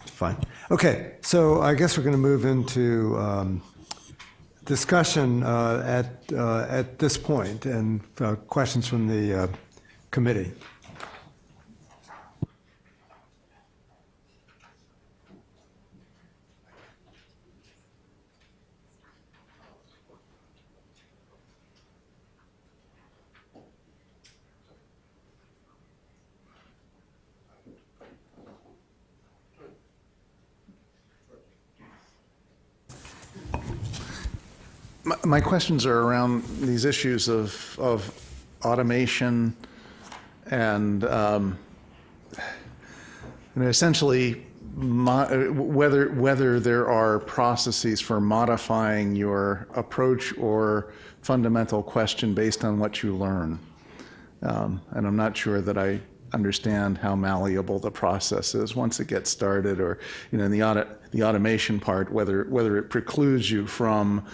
Fine. Okay, so I guess we're going to move into discussion at this point, and questions from the committee. My questions are around these issues of automation and essentially whether there are processes for modifying your approach or fundamental question based on what you learn. And I'm not sure that I understand how malleable the process is once it gets started, or in the automation part, whether it precludes you from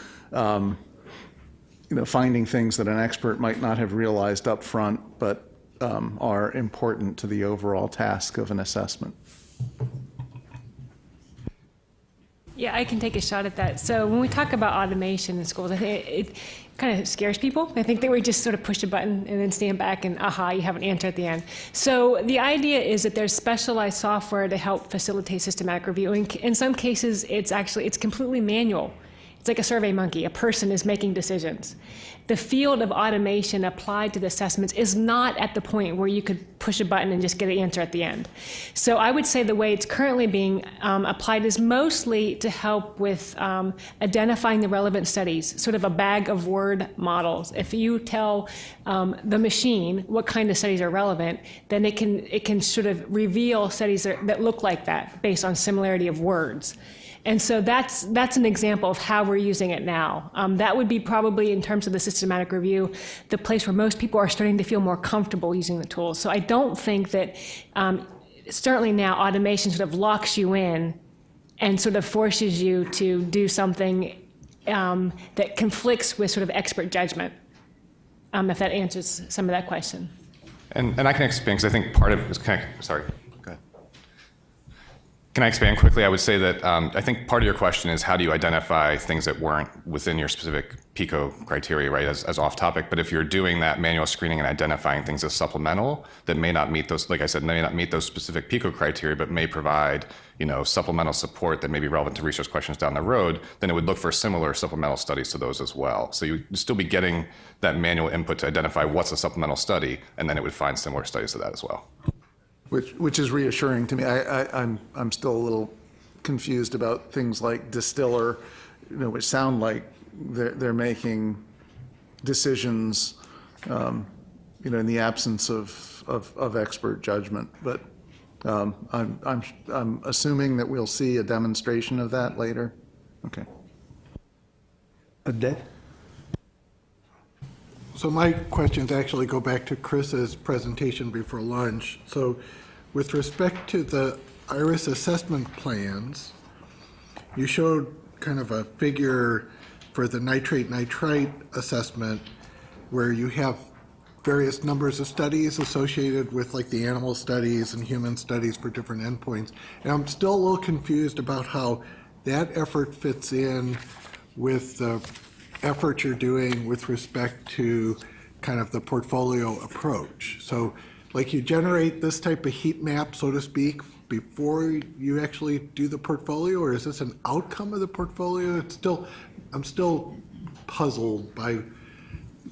finding things that an expert might not have realized up front, but are important to the overall task of an assessment. Yeah, I can take a shot at that. So when we talk about automation in schools, I think it kind of scares people. I think that we just sort of push a button and then stand back and aha, you have an answer at the end. So the idea is that there's specialized software to help facilitate systematic review. In some cases, it's completely manual. It's like a survey monkey. A person is making decisions. The field of automation applied to the assessments is not at the point where you could push a button and just get an answer at the end. So I would say the way it's currently being applied is mostly to help with identifying the relevant studies, sort of a bag of word models. If you tell the machine what kind of studies are relevant, then it can sort of reveal studies that look like that based on similarity of words. And so that's an example of how we're using it now. That would be probably, in terms of the systematic review, the place where most people are starting to feel more comfortable using the tools. So I don't think that, certainly now, automation sort of locks you in and sort of forces you to do something that conflicts with sort of expert judgment, if that answers some of that question. And I can expand, because I think part of it is sorry. Can I expand quickly? I would say that I think part of your question is how do you identify things that weren't within your specific PICO criteria, right, as off topic. But if you're doing that manual screening and identifying things as supplemental that may not meet those, like I said, may not meet those specific PICO criteria, but may provide, supplemental support that may be relevant to research questions down the road, then it would look for similar supplemental studies to those as well. So you'd still be getting that manual input to identify what's a supplemental study, and then it would find similar studies to that as well. Which is reassuring to me. I'm still a little confused about things like distiller, which sound like they're making decisions, in the absence of expert judgment. But I'm assuming that we'll see a demonstration of that later. Okay. Dave? So my questions actually go back to Chris's presentation before lunch. So with respect to the IRIS assessment plans, you showed kind of a figure for the nitrate-nitrite assessment where you have various numbers of studies associated with like the animal studies and human studies for different endpoints. And I'm still a little confused about how that effort fits in with the effort you're doing with respect to kind of the portfolio approach. So like you generate this type of heat map, so to speak, before you actually do the portfolio, or is this an outcome of the portfolio? I'm still puzzled by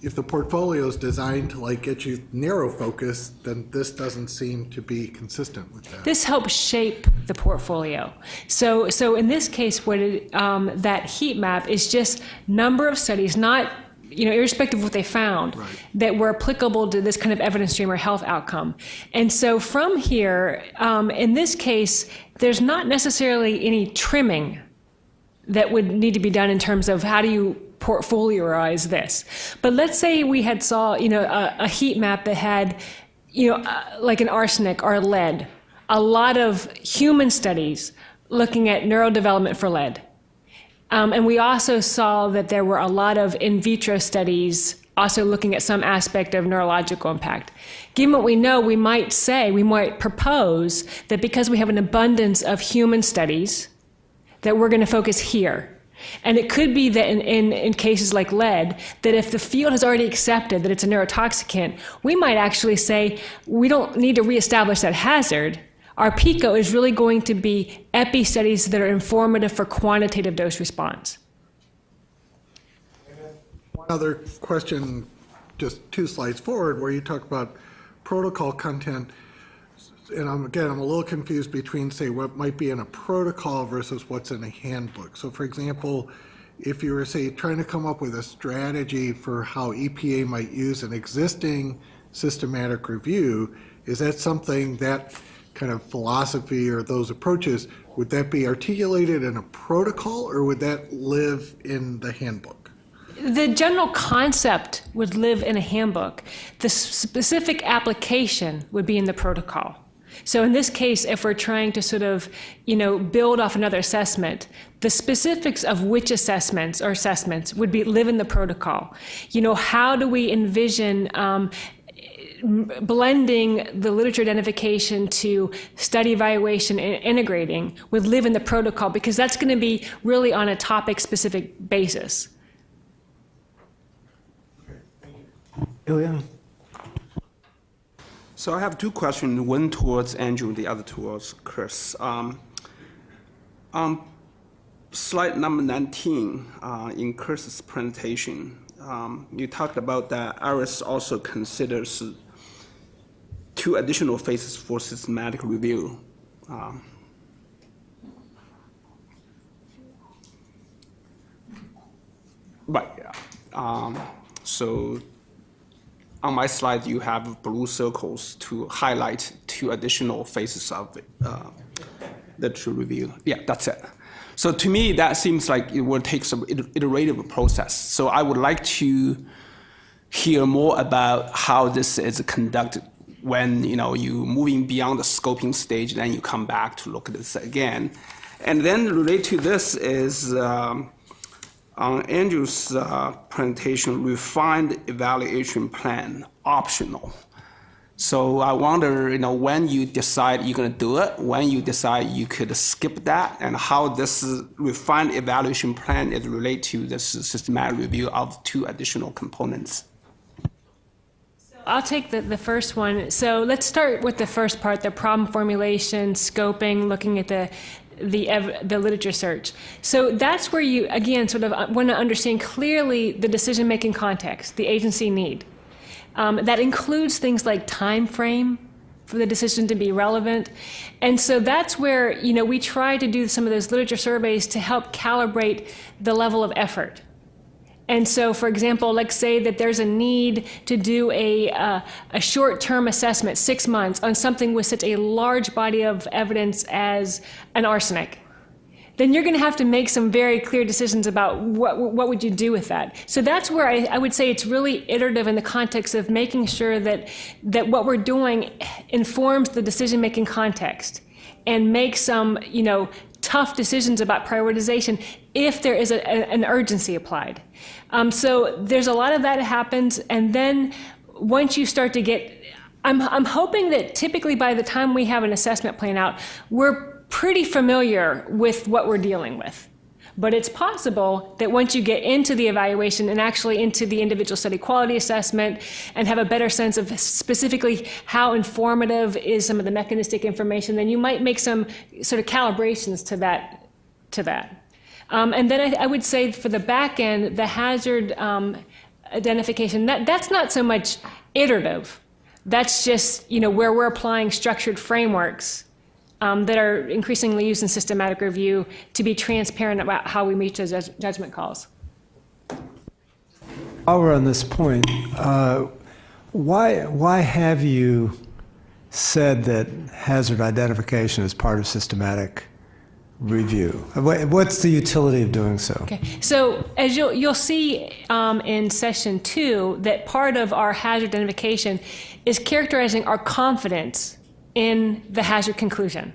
if the portfolio is designed to like get you narrow focus, then this doesn't seem to be consistent with that. This helps shape the portfolio. So in this case, that heat map is just number of studies, not irrespective of what they found, right, that were applicable to this kind of evidence stream or health outcome. And so from here, in this case, there's not necessarily any trimming that would need to be done in terms of how do you portfolioize this. But let's say we had saw, a heat map that had, like an arsenic or lead, a lot of human studies looking at neurodevelopment for lead. And we also saw that there were a lot of in vitro studies also looking at some aspect of neurological impact. Given what we know, we might propose that because we have an abundance of human studies, that we're going to focus here. And it could be that in cases like lead, that if the field has already accepted that it's a neurotoxicant, we might actually say we don't need to reestablish that hazard. Our PICO is really going to be epi studies that are informative for quantitative dose response. One other question, just 2 slides forward, where you talk about protocol content. And I'm a little confused between, say, what might be in a protocol versus what's in a handbook. So, for example, if you were, say, trying to come up with a strategy for how EPA might use an existing systematic review, is that something, that kind of philosophy or those approaches, would that be articulated in a protocol, or would that live in the handbook? The general concept would live in a handbook. The specific application would be in the protocol. So in this case, if we're trying to sort of, build off another assessment, the specifics of which assessments would live in the protocol. How do we envision blending the literature identification to study evaluation and integrating would live in the protocol, because that's going to be really on a topic-specific basis. Ilya? So I have 2 questions, one towards Andrew, the other towards Chris. Slide number 19 in Chris's presentation, you talked about that IRIS also considers 2 additional phases for systematic review. So on my slide, you have blue circles to highlight 2 additional phases of literature review. Yeah, that's it. So to me, that seems like it will take some iterative process. So I would like to hear more about how this is conducted when you moving beyond the scoping stage, then you come back to look at this again. And then related to this is on Andrew's presentation, refined evaluation plan, optional. So I wonder, when you decide you're going to do it, when you decide you could skip that, and how this refined evaluation plan is related to this systematic review of 2 additional components. I'll take the first one. So let's start with the first part, the problem formulation, scoping, looking at the literature search. So that's where you, again, sort of want to understand clearly the decision-making context, the agency need. That includes things like time frame for the decision to be relevant. And so that's where, we try to do some of those literature surveys to help calibrate the level of effort. And so, for example, let's say that there's a need to do a short-term assessment, 6 months, on something with such a large body of evidence as an arsenic. Then you're going to have to make some very clear decisions about what would you do with that. So that's where I would say it's really iterative in the context of making sure that what we're doing informs the decision-making context and makes some, tough decisions about prioritization if there is an urgency applied. So there's a lot of that happens, and then once you start to get, I'm hoping that typically by the time we have an assessment plan out, we're pretty familiar with what we're dealing with. But it's possible that once you get into the evaluation and actually into the individual study quality assessment and have a better sense of specifically how informative is some of the mechanistic information, then you might make some sort of calibrations to that. And then I would say for the back end, the hazard identification, that's not so much iterative. That's just where we're applying structured frameworks that are increasingly used in systematic review to be transparent about how we reach those judgment calls. While we're on this point, why have you said that hazard identification is part of systematic review? What's the utility of doing so? Okay, so as you'll see in session 2, that part of our hazard identification is characterizing our confidence in the hazard conclusion.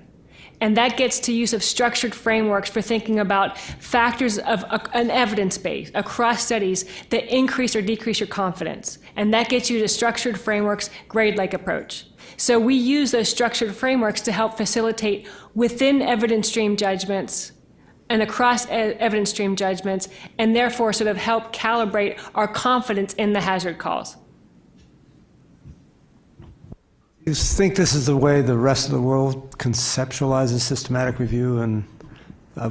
And that gets to use of structured frameworks for thinking about factors of an evidence base across studies that increase or decrease your confidence. And that gets you to structured frameworks, grade-like approach. So we use those structured frameworks to help facilitate within evidence stream judgments and across evidence stream judgments, and therefore sort of help calibrate our confidence in the hazard calls. Do you think this is the way the rest of the world conceptualizes systematic review and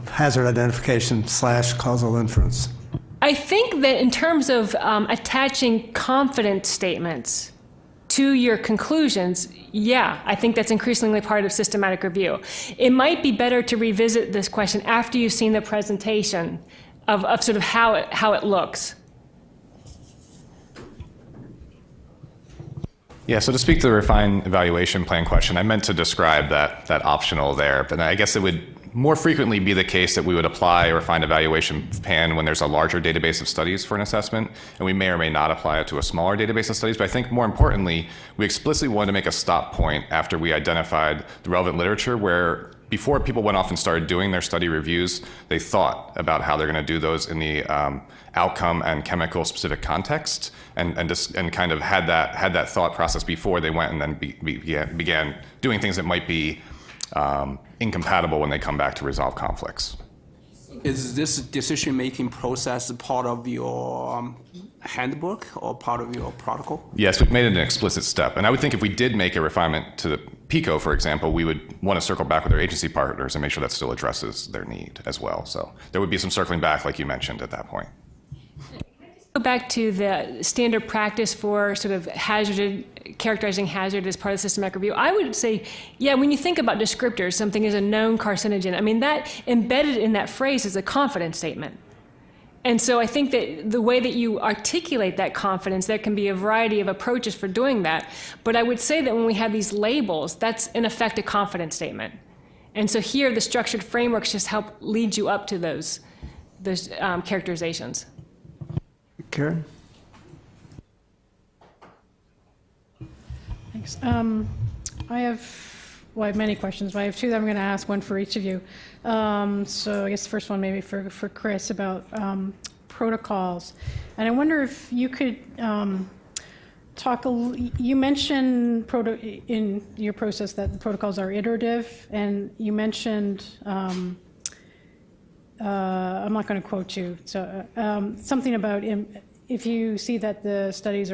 hazard identification / causal inference? I think that in terms of attaching confidence statements to your conclusions, yeah, I think that's increasingly part of systematic review. It might be better to revisit this question after you've seen the presentation of sort of how it looks. Yeah, so to speak to the refined evaluation plan question, I meant to describe that optional there, but I guess it would more frequently be the case that we would apply a refined evaluation plan when there's a larger database of studies for an assessment, and we may or may not apply it to a smaller database of studies. But I think more importantly, we explicitly wanted to make a stop point after we identified the relevant literature where before people went off and started doing their study reviews, they thought about how they're going to do those in the outcome and chemical specific context, and kind of had that thought process before they went and then began doing things that might be incompatible when they come back to resolve conflicts. Is this decision-making process part of your handbook or part of your protocol? Yes, we've made it an explicit step. And I would think if we did make a refinement to the PICO, for example, we would want to circle back with our agency partners and make sure that still addresses their need as well. So there would be some circling back, like you mentioned, at that point. Go back to the standard practice for sort of characterizing hazard as part of the systematic review. I would say, yeah, when you think about descriptors, something is a known carcinogen. I mean, that embedded in that phrase is a confidence statement. And so I think that the way that you articulate that confidence, there can be a variety of approaches for doing that. But I would say that when we have these labels, that's in effect a confidence statement. And so here, the structured frameworks just help lead you up to those characterizations. Karen? Thanks. I have many questions, but I have two that I'm going to ask, one for each of you. So I guess the first one maybe for Chris about protocols. And I wonder if you could talk, you mentioned in your process that the protocols are iterative, and you mentioned, I'm not going to quote you, so something about if you see that the studies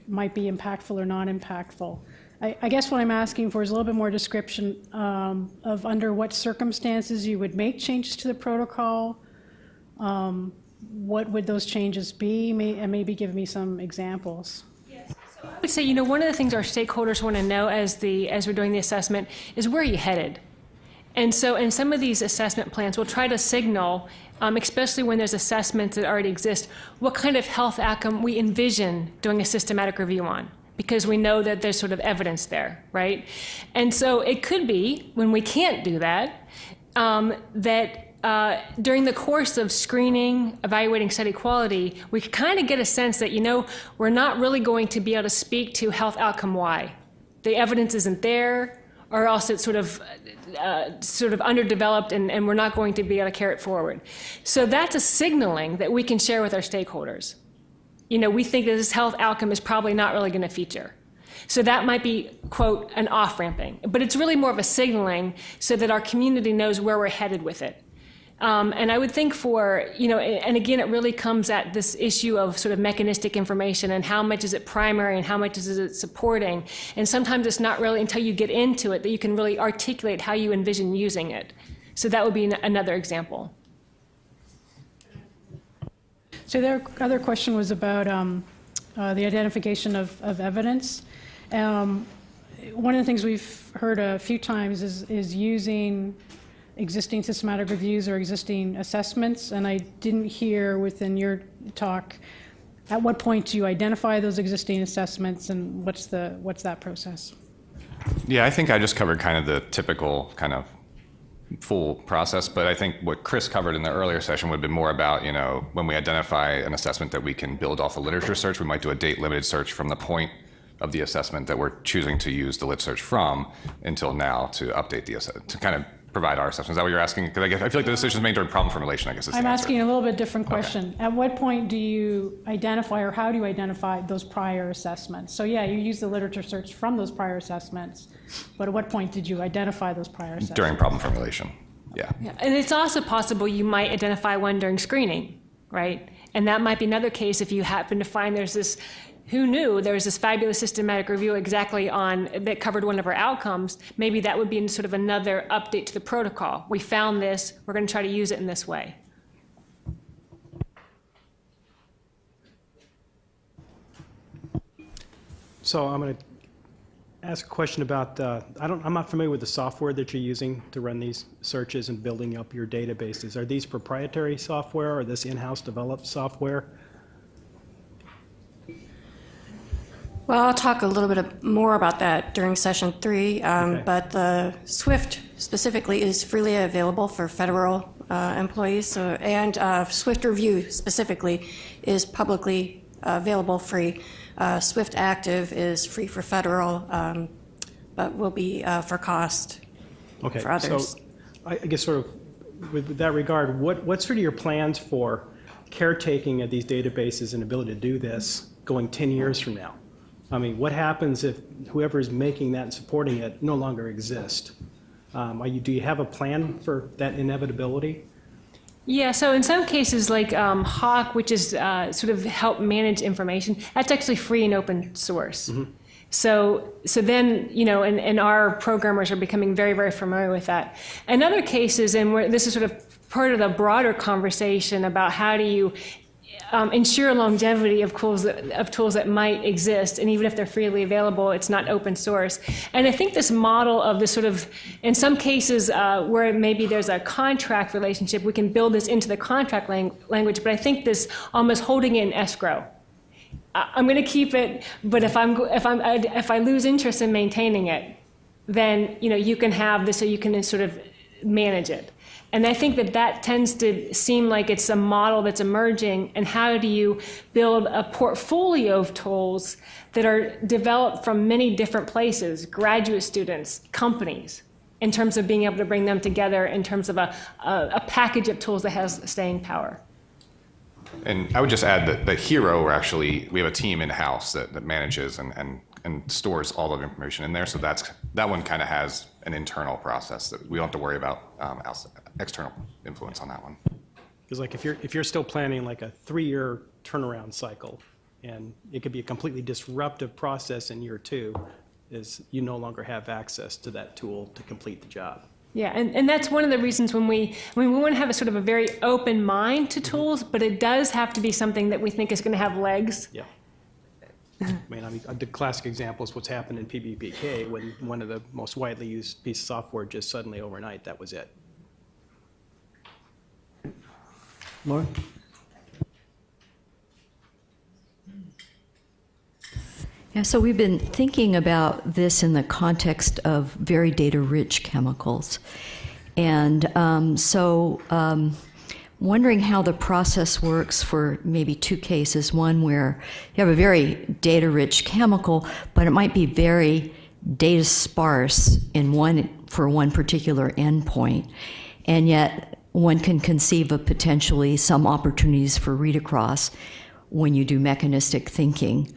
might be impactful or non-impactful. I guess what I'm asking for is a little bit more description of under what circumstances you would make changes to the protocol. What would those changes be? And maybe give me some examples. Yes. So I would say, one of the things our stakeholders want to know as we're doing the assessment is where are you headed? And so in some of these assessment plans, we'll try to signal, especially when there's assessments that already exist, what kind of health outcome we envision doing a systematic review on, because we know that there's sort of evidence there, right? And so it could be, when we can't do that, during the course of screening, evaluating study quality, we kind of get a sense that, we're not really going to be able to speak to health outcome Y. The evidence isn't there, or else it's sort of underdeveloped and we're not going to be able to carry it forward. So that's a signaling that we can share with our stakeholders. We think that this health outcome is probably not really going to feature. So that might be, quote, an off-ramping. But it's really more of a signaling so that our community knows where we're headed with it. And I would think and again, it really comes at this issue of sort of mechanistic information and how much is it primary and how much is it supporting. And sometimes it's not really until you get into it that you can really articulate how you envision using it. So that would be another example. So their other question was about the identification of evidence. One of the things we've heard a few times is using existing systematic reviews or existing assessments, and I didn't hear within your talk at what point do you identify those existing assessments and what's that process? Yeah, I think I just covered kind of the typical kind of full process, but I think what Chris covered in the earlier session would be more about, when we identify an assessment that we can build off a literature search, we might do a date-limited search from the point of the assessment that we're choosing to use the lit search from until now to update to kind of provide our assessment. Is that what you're asking? Because I feel like the decision is made during problem formulation, I guess is the I'm answer. asking a little bit different question. At what point do you identify, or how do you identify those prior assessments? So yeah, you use the literature search from those prior assessments, but at what point did you identify those prior assessments? During problem formulation, yeah. Yeah. And it's also possible you might identify one during screening, right? And that might be another case if you happen to find there's this, who knew there was this fabulous systematic review exactly on, that covered one of our outcomes. Maybe that would be sort of another update to the protocol. We found this, we're going to try to use it in this way. So I'm going to ask a question about, I'm not familiar with the software that you're using to run these searches and building up your databases. Are these proprietary software or this in-house developed software? Well, I'll talk a little bit more about that during session 3, Okay. but the SWIFT specifically is freely available for federal employees, so, and SWIFT Review specifically is publicly available free. SWIFT Active is free for federal, but will be for cost for others. So I guess sort of with that regard, what's sort of your plans for caretaking of these databases and ability to do this going 10 years from now? I mean, what happens if whoever is making that and supporting it no longer exists? Do you have a plan for that inevitability? Yeah, so in some cases like Hawk, which is sort of help manage information, that's actually free and open source. Mm-hmm. So then, you know, and our programmers are becoming very, very familiar with that. In other cases, and this is sort of part of the broader conversation about how do you ensure longevity of tools that might exist, and even if they're freely available, it's not open source. And I think this model of this sort of, in some cases where maybe there's a contract relationship, we can build this into the contract language, but I think this almost holding it in escrow. I'm going to keep it, but if I lose interest in maintaining it, then you can have this, so you can sort of manage it. And I think that tends to seem like it's a model that's emerging. And how do you build a portfolio of tools that are developed from many different places, graduate students, companies, in terms of being able to bring them together in terms of a package of tools that has staying power? And I would just add that Hero, we have a team in-house that manages and stores all of the information in there. So that one kind of has an internal process that we don't have to worry about external influence on that one. Because like if you're still planning like a 3-year turnaround cycle, and it could be a completely disruptive process in year 2, is you no longer have access to that tool to complete the job. Yeah, and that's one of the reasons we want to have a sort of a very open mind to tools, but it does have to be something that we think is going to have legs. Yeah. I mean, the classic example is what's happened in PBPK when one of the most widely used pieces of software just suddenly overnight, that was it. Lauren? Yeah, so we've been thinking about this in the context of very data-rich chemicals. And wondering how the process works for maybe 2 cases. One where you have a very data-rich chemical, but it might be very data sparse for one particular endpoint. And yet one can conceive of potentially some opportunities for read across when you do mechanistic thinking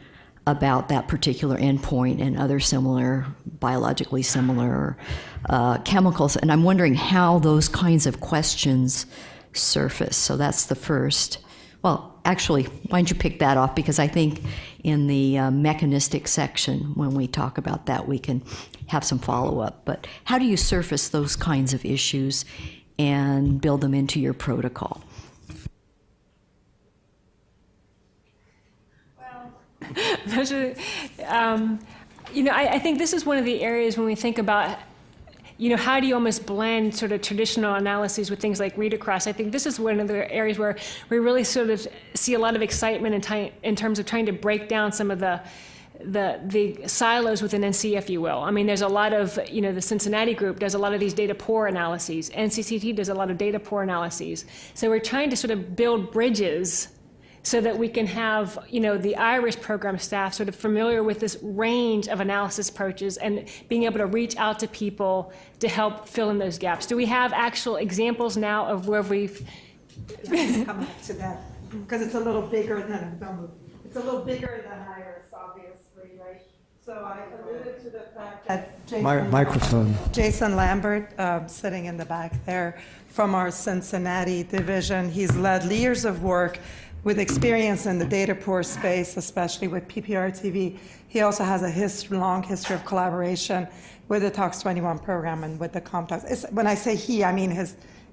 about that particular endpoint and other similar, biologically similar chemicals. And I'm wondering how those kinds of questions surface. So that's the first. Well, actually, why don't you pick that off? Because I think in the mechanistic section, when we talk about that, we can have some follow-up. But how do you surface those kinds of issues and build them into your protocol? I think this is one of the areas when we think about, how do you almost blend sort of traditional analyses with things like read across? I think this is one of the areas where we really sort of see a lot of excitement in terms of trying to break down some of the silos within NC, if you will. I mean, there's a lot of, the Cincinnati group does a lot of these data poor analyses. NCCT does a lot of data poor analyses. So we're trying to sort of build bridges so that we can have, the IRIS program staff sort of familiar with this range of analysis approaches and being able to reach out to people to help fill in those gaps? Do we have actual examples now of where we've... Come back to that, because it's a little bigger than, it's a little bigger than IRIS, obviously, right? So I alluded to the fact that Jason Lambert, sitting in the back there, from our Cincinnati division, he's led years of work with experience in the data poor space, especially with PPR-TV. He also has a long history of collaboration with the TOX21 program and with the ComTOX. When I say he, I mean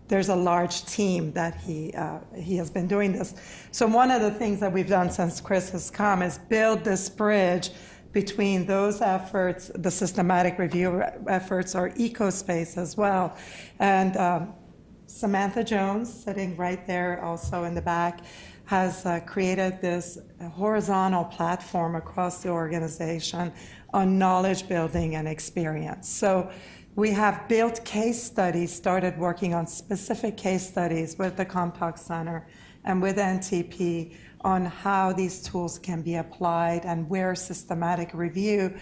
there's a large team that he has been doing this. So one of the things that we've done since Chris has come is build this bridge between those efforts, the systematic review efforts, or ecospace as well. And Samantha Jones, sitting right there also in the back, has created this horizontal platform across the organization on knowledge building and experience. So we have built case studies, started working on specific case studies with the ComTOX Center and with NTP on how these tools can be applied and where systematic review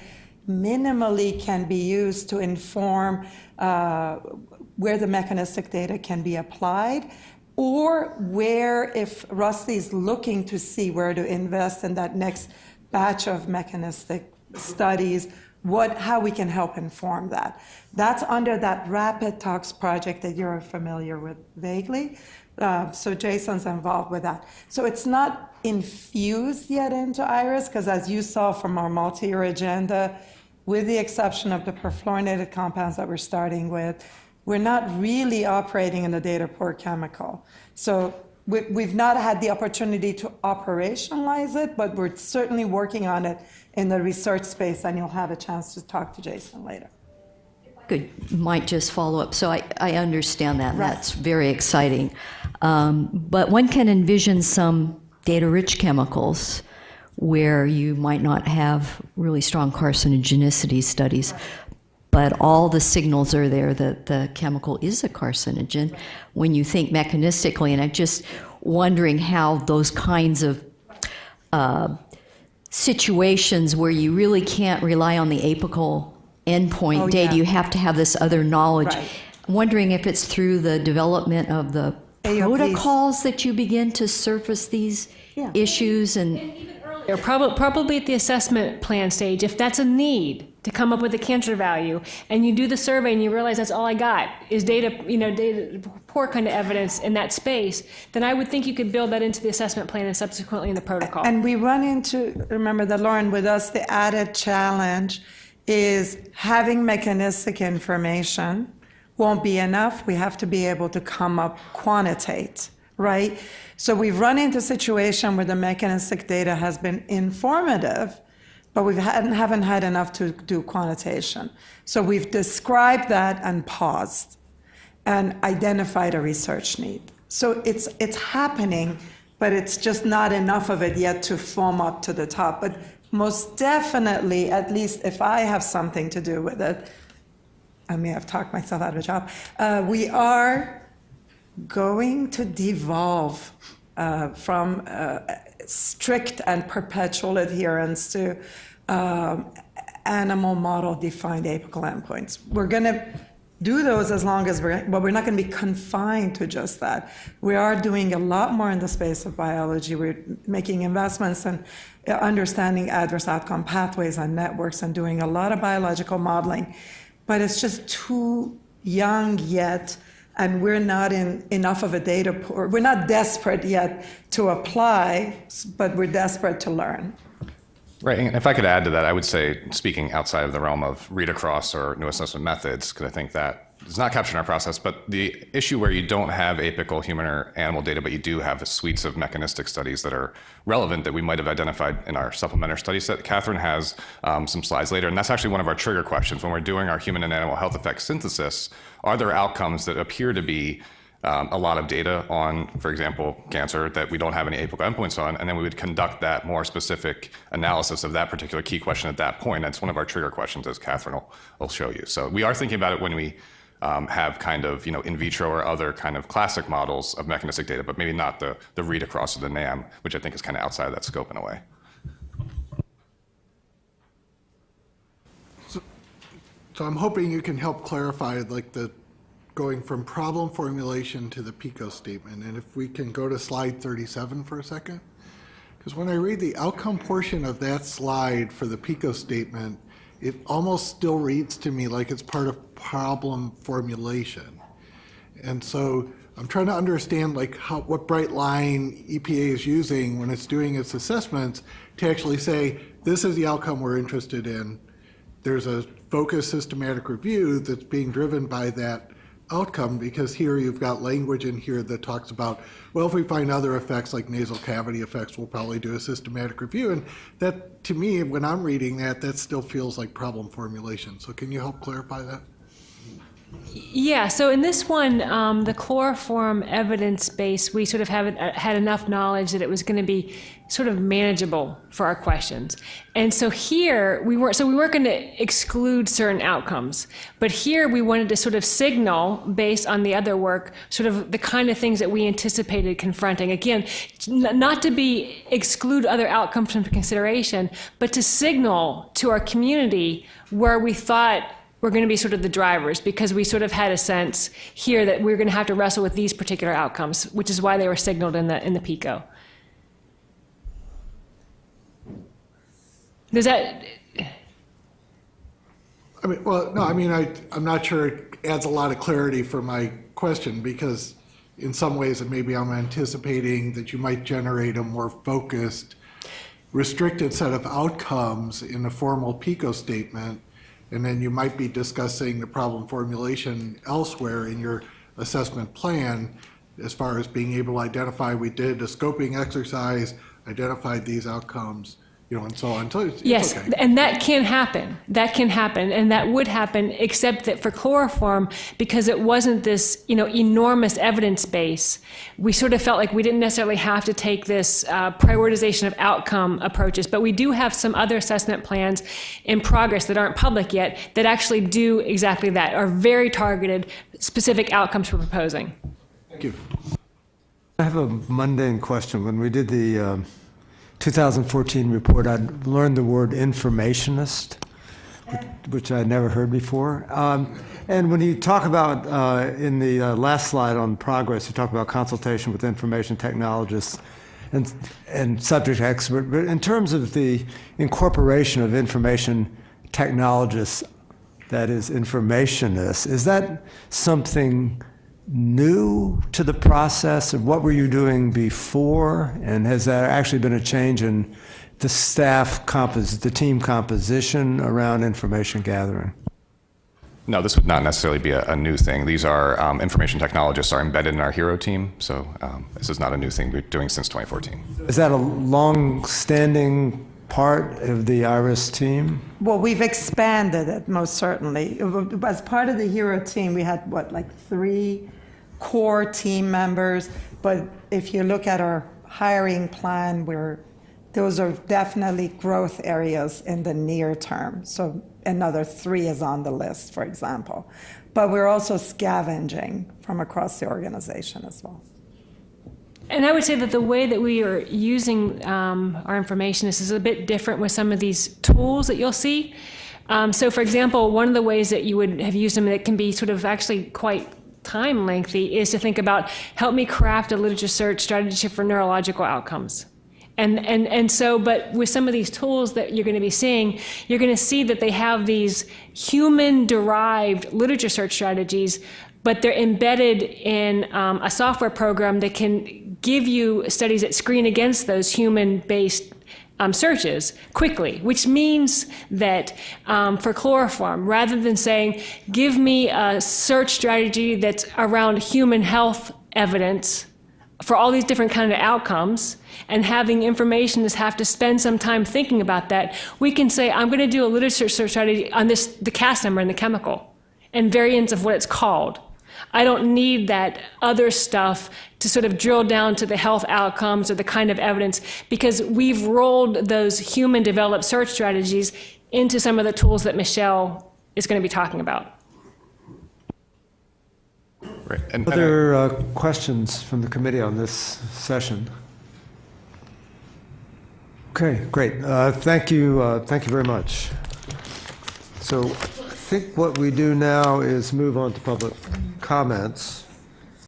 minimally can be used to inform where the mechanistic data can be applied, or where, if Rusty is looking to see where to invest in that next batch of mechanistic studies, how we can help inform that. That's under that Rapid Talks project that you're familiar with vaguely. So Jason's involved with that. So it's not infused yet into IRIS, because as you saw from our multi-year agenda, with the exception of the perfluorinated compounds that we're starting with, we're not really operating in the data poor chemical. So we've not had the opportunity to operationalize it, but we're certainly working on it in the research space, and you'll have a chance to talk to Jason later. Good. Might just follow up. So I understand that. Right. That's very exciting. But one can envision some data-rich chemicals where you might not have really strong carcinogenicity studies, but all the signals are there that the chemical is a carcinogen. When you think mechanistically, and I'm just wondering how those kinds of situations where you really can't rely on the apical endpoint data, you have to have this other knowledge. Right. I'm wondering if it's through the development of the AOPs. protocols that you begin to surface these issues, and Or probably at the assessment plan stage, if that's a need to come up with a cancer value, and you do the survey and you realize that's all I got is data poor kind of evidence in that space, then I would think you could build that into the assessment plan and subsequently in the protocol. And we run into, remember that, Lauren, with us, the added challenge is having mechanistic information won't be enough. We have to be able to come up, quantitate, right? So we've run into a situation where the mechanistic data has been informative, but we haven't had enough to do quantitation. So we've described that and paused and identified a research need. So it's happening, but it's just not enough of it yet to foam up to the top. But most definitely, at least if I have something to do with it, I may have talked myself out of a job, we are going to devolve from strict and perpetual adherence to animal model defined apical endpoints. We're going to do those as long as but we're not going to be confined to just that. We are doing a lot more in the space of biology. We're making investments in understanding adverse outcome pathways and networks and doing a lot of biological modeling, but it's just too young yet. And we're not in enough of a data pool. We're not desperate yet to apply, but we're desperate to learn. Right, and if I could add to that, I would say, speaking outside of the realm of read across or new assessment methods, because I think that is not captured in our process, but the issue where you don't have apical human or animal data, but you do have suites of mechanistic studies that are relevant that we might have identified in our supplementary study set. Catherine has some slides later, and that's actually one of our trigger questions. When we're doing our human and animal health effects synthesis, are there outcomes that appear to be a lot of data on, for example, cancer that we don't have any apical endpoints on, and then we would conduct that more specific analysis of that particular key question at that point. That's one of our trigger questions, as Catherine will show you. So we are thinking about it when we have kind of, in vitro or other kind of classic models of mechanistic data, but maybe not the read across of the NAM, which I think is kind of outside of that scope in a way. So I'm hoping you can help clarify like the going from problem formulation to the PICO statement. And if we can go to slide 37 for a second. Because when I read the outcome portion of that slide for the PICO statement, it almost still reads to me like it's part of problem formulation. And so I'm trying to understand like what bright line EPA is using when it's doing its assessments to actually say, this is the outcome we're interested in. There's a focused systematic review that's being driven by that outcome, because here you've got language in here that talks about, well, if we find other effects like nasal cavity effects, we'll probably do a systematic review. And that, to me, when I'm reading that, that still feels like problem formulation. So can you help clarify that? Yeah, so in this one, the chloroform evidence base, we sort of had enough knowledge that it was going to be sort of manageable for our questions. And so here, we weren't going to exclude certain outcomes, but here we wanted to sort of signal, based on the other work, sort of the kind of things that we anticipated confronting. Again, not to exclude other outcomes from consideration, but to signal to our community where we thought we're going to be sort of the drivers, because we sort of had a sense here that we're going to have to wrestle with these particular outcomes, which is why they were signaled in the PICO. Does that? I mean, well, no, I mean, I'm not sure it adds a lot of clarity for my question, because in some ways maybe I'm anticipating that you might generate a more focused, restricted set of outcomes in a formal PICO statement. And then you might be discussing the problem formulation elsewhere in your assessment plan, as far as being able to identify, we did a scoping exercise, identified these outcomes, and so on. So it's yes, okay. And that can happen. That can happen, and that would happen, except that for chloroform, because it wasn't this, enormous evidence base, we sort of felt like we didn't necessarily have to take this prioritization of outcome approaches. But we do have some other assessment plans in progress that aren't public yet that actually do exactly that, are very targeted, specific outcomes we're proposing. Thank you. I have a mundane question. When we did the 2014 report, I learned the word informationist, which I'd never heard before. And when you talk about, in the last slide on progress, you talk about consultation with information technologists and subject experts. But in terms of the incorporation of information technologists, that is informationists, is that something new to the process, of what were you doing before, and has there actually been a change in the team composition around information gathering? No, this would not necessarily be a new thing. These are information technologists are embedded in our HERO team, so this is not a new thing we're doing since 2014. Is that a long-standing part of the IRIS team? Well, we've expanded it, most certainly. As part of the HERO team, we had, 3 core team members, but if you look at our hiring plan, those are definitely growth areas in the near term. So another 3 is on the list, for example. But we're also scavenging from across the organization as well. And I would say that the way that we are using our information is a bit different with some of these tools that you'll see. So for example, one of the ways that you would have used them that can be sort of actually quite time lengthy is to think about, help me craft a literature search strategy for neurological outcomes. And so, but with some of these tools that you're going to be seeing, you're going to see that they have these human-derived literature search strategies, but they're embedded in a software program that can give you studies that screen against those human-based searches quickly, which means that for chloroform, rather than saying, give me a search strategy that's around human health evidence for all these different kind of outcomes, and having informationists have to spend some time thinking about that, we can say, I'm going to do a literature search strategy on the Cas number and the chemical, and variants of what it's called. I don't need that other stuff to sort of drill down to the health outcomes or the kind of evidence, because we've rolled those human-developed search strategies into some of the tools that Michelle is going to be talking about. Great. And Other questions from the committee on this session? Okay, great. Thank you very much. So I think what we do now is move on to public comments.